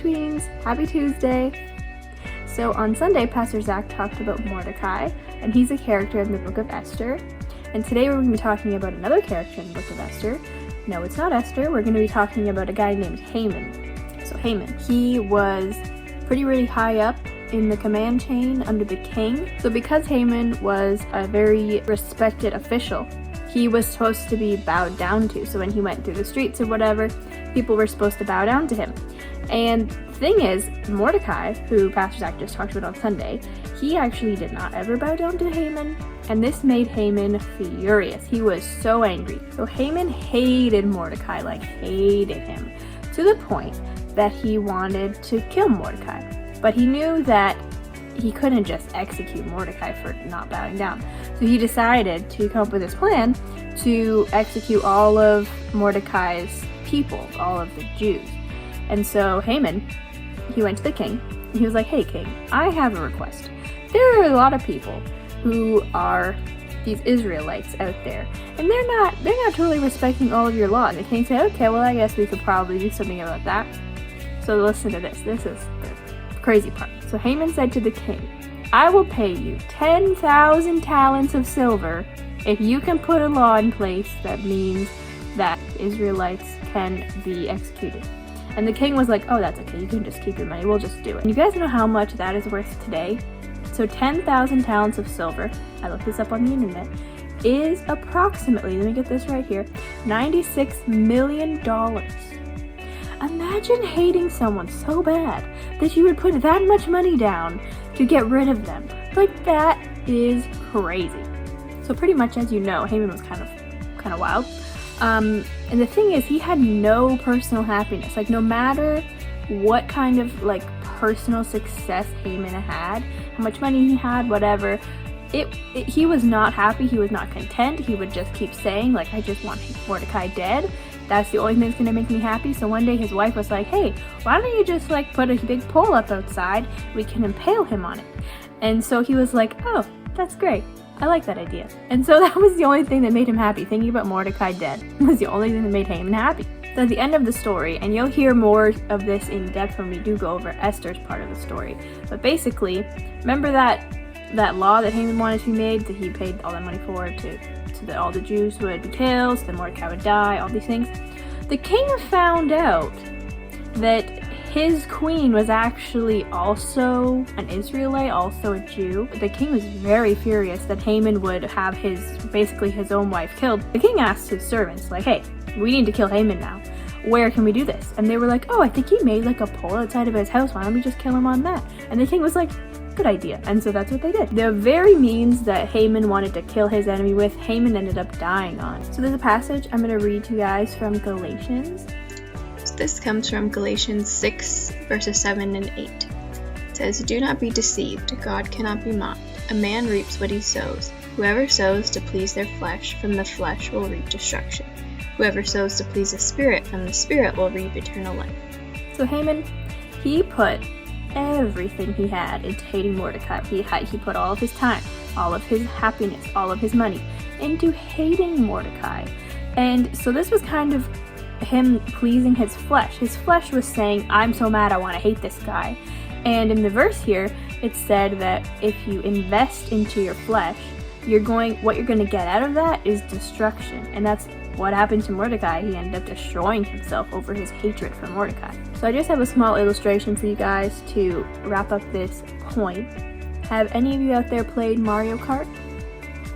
Queens. Happy Tuesday. So on Sunday, Pastor Zach talked about Mordecai, and he's a character in the book of Esther. And today we're going to be talking about another character in the book of Esther. No, it's not Esther. We're going to be talking about a guy named Haman. So Haman, he was really high up in the command chain under the king. So because Haman was a very respected official, he was supposed to be bowed down to. So when he went through the streets or whatever, people were supposed to bow down to him. And the thing is, Mordecai, who Pastor Zach just talked about on Sunday, he actually did not ever bow down to Haman. And this made Haman furious. He was so angry. So Haman hated Mordecai, hated him, to the point that he wanted to kill Mordecai. But he knew that he couldn't just execute Mordecai for not bowing down. So he decided to come up with this plan to execute all of Mordecai's people, all of the Jews. And so Haman, he went to the king, and he was like, "Hey king, I have a request. There are a lot of people who are these Israelites out there, and they're not totally respecting all of your laws." And the king said, "Okay, well I guess we could probably do something about that." So listen to this. This is the crazy part. So Haman said to the king, "I will pay you 10,000 talents of silver if you can put a law in place that means that Israelites can be executed." And the king was like, "Oh, that's okay. You can just keep your money. We'll just do it." And you guys know how much that is worth today? So 10,000 talents of silver, I looked this up on the internet, is approximately, let me get this right here, $96 million. Imagine hating someone so bad that you would put that much money down to get rid of them. That is crazy. So pretty much, as you know, Haman was kind of wild. And the thing is, he had no personal happiness. No matter what kind of personal success Haman had, how much money he had, whatever, he was not happy. He was not content. He would just keep saying, "I just want Mordecai dead. That's the only thing that's gonna make me happy." So one day his wife was like, "Hey, why don't you just put a big pole up outside? We can impale him on it." And so he was like, "Oh, that's great. I like that idea." And so that was the only thing that made him happy. Thinking about Mordecai dead was the only thing that made Haman happy. So at the end of the story, and you'll hear more of this in depth when we do go over Esther's part of the story, but basically, remember that law that Haman wanted to be made, that he paid all that money for, so that all the Jews would be killed, so that Mordecai would die, all these things. The king found out that his queen was actually also an Israelite, also a Jew. The king was very furious that Haman would have his own wife killed. The king asked his servants, "Hey, we need to kill Haman now. Where can we do this?" And they were like, "Oh, I think he made a pole outside of his house. Why don't we just kill him on that?" And the king was like, "Good idea." And so that's what they did. The very means that Haman wanted to kill his enemy with, Haman ended up dying on. So there's a passage I'm going to read to you guys from Galatians. This comes from Galatians 6, verses 7 and 8. It says, "Do not be deceived. God cannot be mocked. A man reaps what he sows. Whoever sows to please their flesh, from the flesh will reap destruction. Whoever sows to please the Spirit, from the Spirit will reap eternal life." So Haman, he put everything he had into hating Mordecai. He put all of his time, all of his happiness, all of his money into hating Mordecai. And so this was kind of him pleasing his flesh. His flesh was saying, "I'm so mad, I want to hate this guy." And in the verse here, it said that if you invest into your flesh, what you're going to get out of that is destruction. And that's what happened to Mordecai. He ended up destroying himself over his hatred for Mordecai. So I just have a small illustration for you guys to wrap up this point. Have any of you out there played Mario Kart?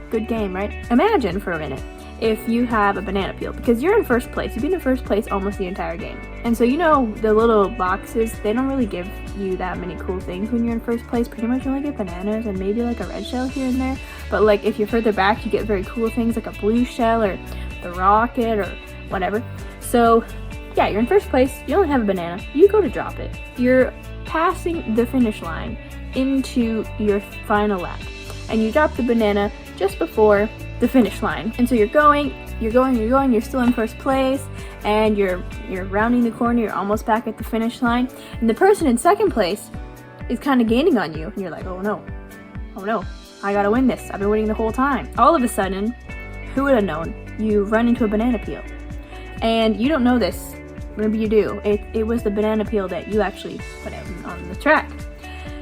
Good game, right? Imagine for a minute if you have a banana peel, because you're in first place. You've been in first place almost the entire game. And so the little boxes, they don't really give you that many cool things when you're in first place. Pretty much you only get bananas and maybe a red shell here and there. But if you're further back, you get very cool things like a blue shell or the rocket or whatever. So yeah, you're in first place, you only have a banana, you go to drop it. You're passing the finish line into your final lap, and you drop the banana just before the finish line. And so you're going, you're still in first place, and you're rounding the corner, you're almost back at the finish line, and the person in second place is kind of gaining on you, and you're like, oh no, I gotta win this, I've been winning the whole time. All of a sudden, who would have known, you run into a banana peel, and you don't know this maybe you do. It was the banana peel that you actually put out on the track.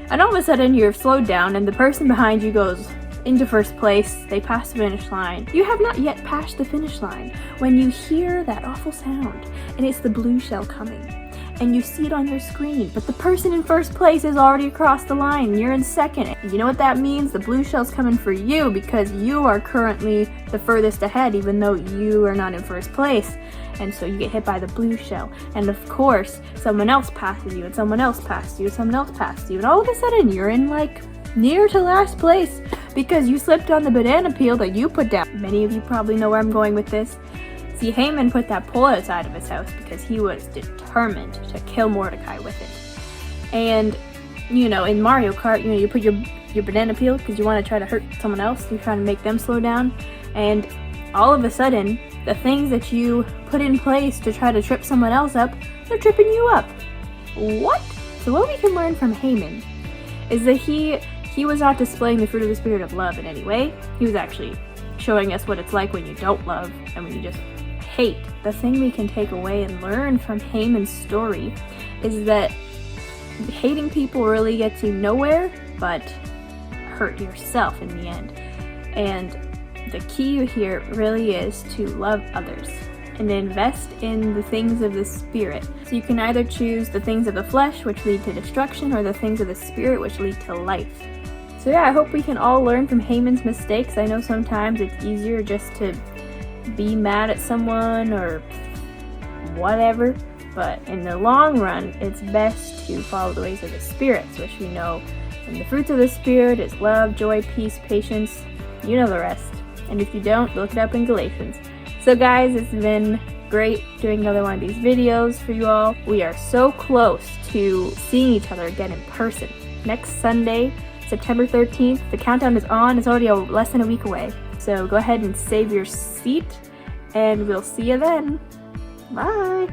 And all of a sudden you're slowed down and the person behind you goes into first place. They pass the finish line. You have not yet passed the finish line when you hear that awful sound, and it's the blue shell coming. And you see it on your screen, but the person in first place is already across the line. You're in second. And you know what that means? The blue shell's coming for you because you are currently the furthest ahead, even though you are not in first place. And so you get hit by the blue shell. And of course, someone else passes you, and someone else passes you, and someone else passes you. And all of a sudden, you're in like near to last place because you slipped on the banana peel that you put down. Many of you probably know where I'm going with this. See, Haman put that pole outside of his house because he was determined to kill Mordecai with it. And, you know, in Mario Kart, you put your banana peel because you want to try to hurt someone else. You're trying to make them slow down. And all of a sudden, the things that you put in place to try to trip someone else up, they're tripping you up. What? So what we can learn from Haman is that he was not displaying the fruit of the spirit of love in any way. He was actually showing us what it's like when you don't love and when you just hate. The thing we can take away and learn from Haman's story is that hating people really gets you nowhere but hurt yourself in the end. And the key here really is to love others and invest in the things of the spirit. So you can either choose the things of the flesh, which lead to destruction, or the things of the spirit, which lead to life. So yeah, I hope we can all learn from Haman's mistakes. I know sometimes it's easier just to be mad at someone or whatever, but in the long run, it's best to follow the ways of the spirits, which we know. And the fruits of the spirit is love, joy, peace, patience. You know the rest. And if you don't, look it up in Galatians. So guys, it's been great doing another one of these videos for you all. We are so close to seeing each other again in person. Next Sunday, September 13th, the countdown is on. It's already less than a week away. So go ahead and save your seat, and we'll see you then. Bye!